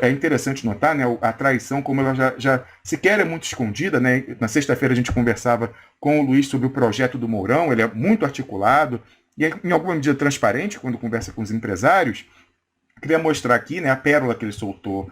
É interessante notar, né, a traição, como ela já sequer é muito escondida, né? Na sexta-feira a gente conversava com o Luiz sobre o projeto do Mourão, ele é muito articulado e é, em alguma medida transparente quando conversa com os empresários. Queria mostrar aqui, né, a pérola que ele soltou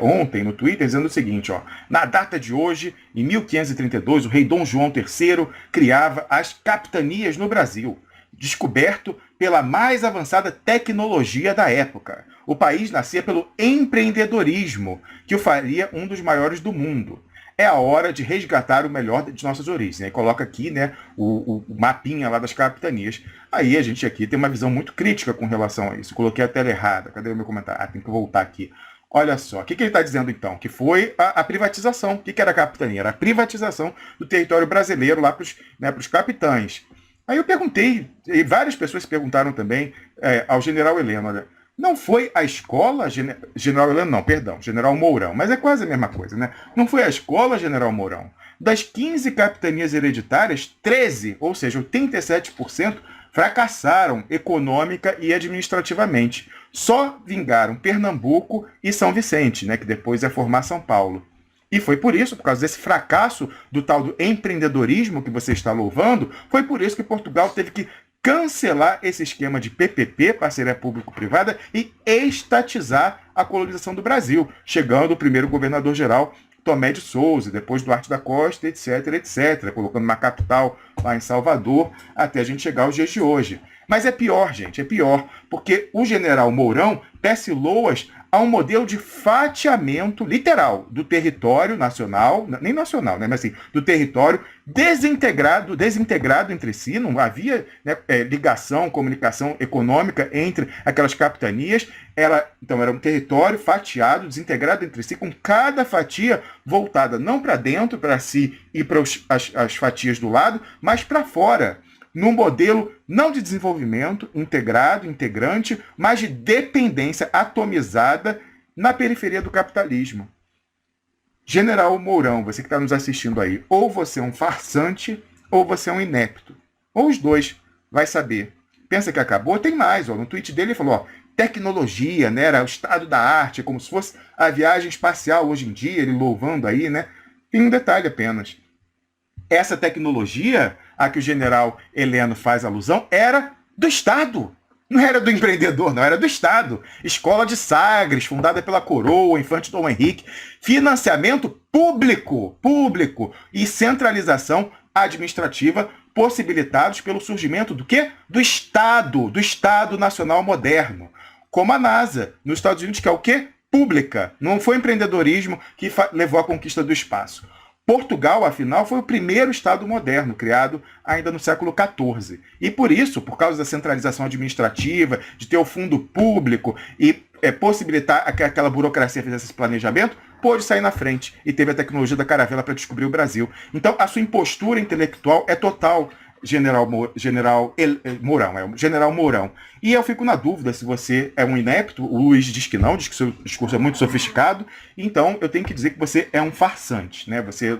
ontem no Twitter, dizendo o seguinte, ó: na data de hoje, em 1532, o rei Dom João III criava as capitanias no Brasil, descoberto pela mais avançada tecnologia da época. O país nascia pelo empreendedorismo, que o faria um dos maiores do mundo. É a hora de resgatar o melhor de nossas origens. Né? Coloca aqui, né, o mapinha lá das capitanias. Aí a gente aqui tem uma visão muito crítica com relação a isso. Coloquei a tela errada. Cadê o meu comentário? Ah, tem que voltar aqui. Olha só, o que ele está dizendo então? Que foi a privatização. O que era a capitania? Era a privatização do território brasileiro lá para os, né, capitães. Aí eu perguntei, e várias pessoas perguntaram também ao general Heleno, olha, não foi a escola, General Heleno não, perdão, General Mourão, mas é quase a mesma coisa, né? Não foi a escola, General Mourão. Das 15 capitanias hereditárias, 13, ou seja, 87%, fracassaram econômica e administrativamente. Só vingaram Pernambuco e São Vicente, né, que depois ia formar São Paulo. E foi por isso, por causa desse fracasso do tal do empreendedorismo que você está louvando, foi por isso que Portugal teve que cancelar esse esquema de PPP, parceria público-privada, e estatizar a colonização do Brasil, chegando o primeiro governador-geral, Tomé de Souza, depois Duarte da Costa, etc, etc, colocando uma capital lá em Salvador, até a gente chegar aos dias de hoje. Mas é pior, gente, é pior, porque o general Mourão tece loas a um modelo de fatiamento literal do território nacional, nem nacional, né, mas assim, do território desintegrado entre si, não havia, né, ligação, comunicação econômica entre aquelas capitanias, então era um território fatiado, desintegrado entre si, com cada fatia voltada não para dentro, para si e para as fatias do lado, mas para fora, num modelo não de desenvolvimento integrado, integrante, mas de dependência atomizada na periferia do capitalismo. General Mourão, você que está nos assistindo aí, ou você é um farsante, ou você é um inepto. Ou os dois, vai saber. Pensa que acabou? Tem mais. Ó, no tweet dele ele falou, ó, tecnologia, né, era o estado da arte, como se fosse a viagem espacial hoje em dia, ele louvando aí, né? Tem um detalhe apenas. Essa tecnologia a que o general Heleno faz alusão era do Estado. Não era do empreendedor, não, era do Estado. Escola de Sagres, fundada pela coroa, infante Dom Henrique. Financiamento público e centralização administrativa possibilitados pelo surgimento do quê? Do Estado Nacional Moderno. Como a NASA, nos Estados Unidos, que é o quê? Pública. Não foi empreendedorismo que levou à conquista do espaço. Portugal, afinal, foi o primeiro Estado moderno, criado ainda no século XIV. E por isso, por causa da centralização administrativa, de ter o fundo público e possibilitar que aquela burocracia fizesse esse planejamento, pôde sair na frente e teve a tecnologia da caravela para descobrir o Brasil. Então, a sua impostura intelectual é total, General Mourão. E eu fico na dúvida se você é um inepto. O Luiz diz que não, diz que seu discurso é muito sofisticado. Então eu tenho que dizer que você é um farsante, né? Você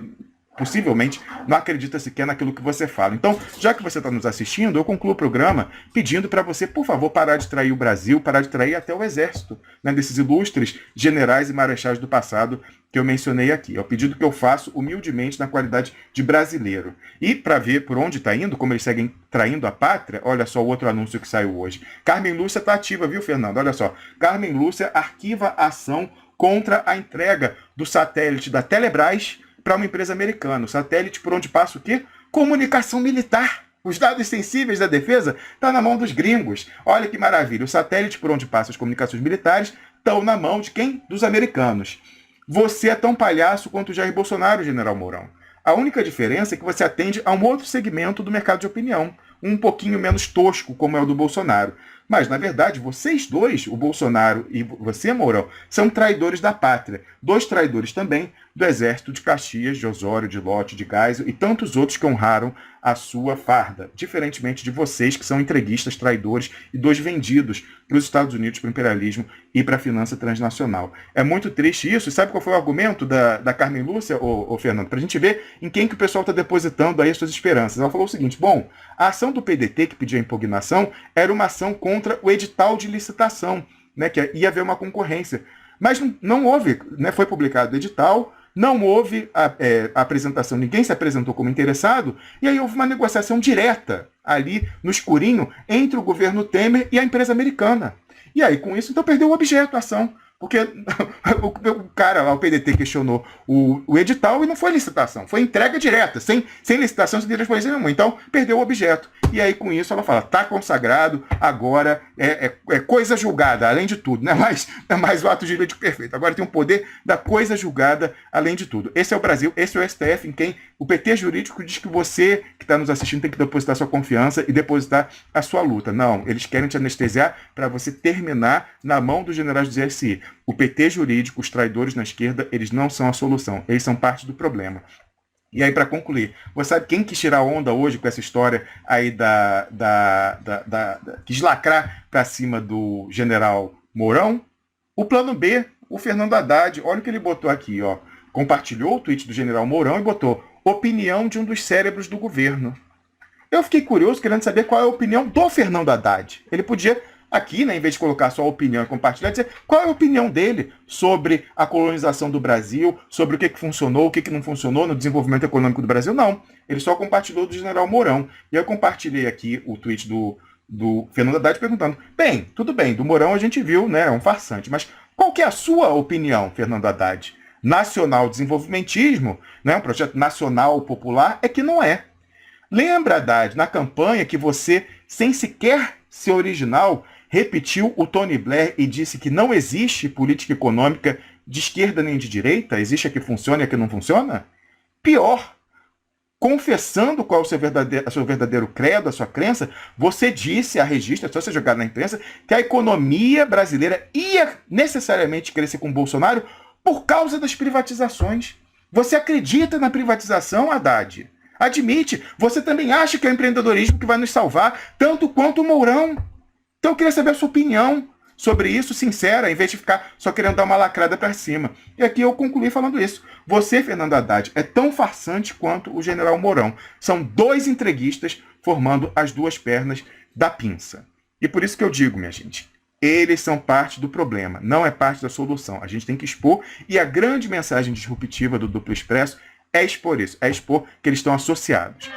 possivelmente não acredita sequer naquilo que você fala. Então, já que você está nos assistindo, eu concluo o programa pedindo para você, por favor, parar de trair o Brasil, parar de trair até o Exército, né, desses ilustres generais e marechais do passado que eu mencionei aqui. É o pedido que eu faço humildemente na qualidade de brasileiro. E para ver por onde está indo, como eles seguem traindo a pátria, olha só o outro anúncio que saiu hoje. Carmen Lúcia está ativa, viu, Fernando? Olha só. Carmen Lúcia arquiva a ação contra a entrega do satélite da Telebrás para uma empresa americana. O satélite por onde passa o quê? Comunicação militar. Os dados sensíveis da defesa estão na mão dos gringos. Olha que maravilha. O satélite por onde passam as comunicações militares estão na mão de quem? Dos americanos. Você é tão palhaço quanto o Jair Bolsonaro, General Mourão. A única diferença é que você atende a um outro segmento do mercado de opinião, um pouquinho menos tosco, como é o do Bolsonaro. Mas, na verdade, vocês dois, o Bolsonaro e você, Mourão, são traidores da pátria. Dois traidores também do exército de Caxias, de Osório, de Lott, de Geisel e tantos outros que honraram a sua farda. Diferentemente de vocês, que são entreguistas, traidores e dois vendidos para os Estados Unidos, para o imperialismo e para a finança transnacional. É muito triste isso. E sabe qual foi o argumento da Carmen Lúcia, ô Fernando? Para a gente ver em quem que o pessoal está depositando aí as suas esperanças. Ela falou o seguinte, bom, a ação do PDT, que pedia impugnação, era uma ação contra o edital de licitação, né, que ia haver uma concorrência. Mas não houve, né, foi publicado o edital, não houve a apresentação, ninguém se apresentou como interessado, e aí houve uma negociação direta ali no escurinho entre o governo Temer e a empresa americana. E aí, com isso, então perdeu o objeto a ação. Porque o cara lá, o PDT, questionou o edital e não foi licitação, foi entrega direta, sem licitação, sem transparência nenhuma. Então, perdeu o objeto. E aí, com isso, ela fala, tá consagrado, agora é coisa julgada, além de tudo. Não é mais o ato jurídico perfeito. Agora tem o poder da coisa julgada, além de tudo. Esse é o Brasil, esse é o STF, em quem o PT jurídico diz que você, que está nos assistindo, tem que depositar sua confiança e depositar a sua luta. Não, eles querem te anestesiar para você terminar na mão dos generais do GSI. O PT jurídico, os traidores na esquerda, eles não são a solução, eles são parte do problema. E aí, para concluir, você sabe quem quis tirar onda hoje com essa história aí quis lacrar para cima do general Mourão? O plano B, o Fernando Haddad, olha o que ele botou aqui, ó. Compartilhou o tweet do general Mourão e botou opinião de um dos cérebros do governo. Eu fiquei curioso, querendo saber qual é a opinião do Fernando Haddad. Ele podia aqui, né, em vez de colocar só a opinião e compartilhar, dizer qual é a opinião dele sobre a colonização do Brasil, sobre o que funcionou, o que não funcionou no desenvolvimento econômico do Brasil. Não, ele só compartilhou do general Mourão. E eu compartilhei aqui o tweet do Fernando Haddad perguntando, bem, tudo bem, do Mourão a gente viu, né, é um farsante, mas qual que é a sua opinião, Fernando Haddad? Nacional desenvolvimentismo, né, um projeto nacional popular, é que não é. Lembra, Haddad, na campanha que você, sem sequer ser original, repetiu o Tony Blair e disse que não existe política econômica de esquerda nem de direita, existe a que funciona e a que não funciona? Pior, confessando qual é o seu verdadeiro credo, a sua crença, você disse a registro, é só você jogar na imprensa, que a economia brasileira ia necessariamente crescer com Bolsonaro por causa das privatizações. Você acredita na privatização, Haddad? Admite, você também acha que é o empreendedorismo que vai nos salvar, tanto quanto o Mourão. Então eu queria saber a sua opinião sobre isso, sincera, em vez de ficar só querendo dar uma lacrada para cima. E aqui eu concluí falando isso. Você, Fernando Haddad, é tão farsante quanto o general Mourão. São dois entreguistas formando as duas pernas da pinça. E por isso que eu digo, minha gente, eles são parte do problema, não é parte da solução. A gente tem que expor, e a grande mensagem disruptiva do Duplo Expresso é expor isso, é expor que eles estão associados.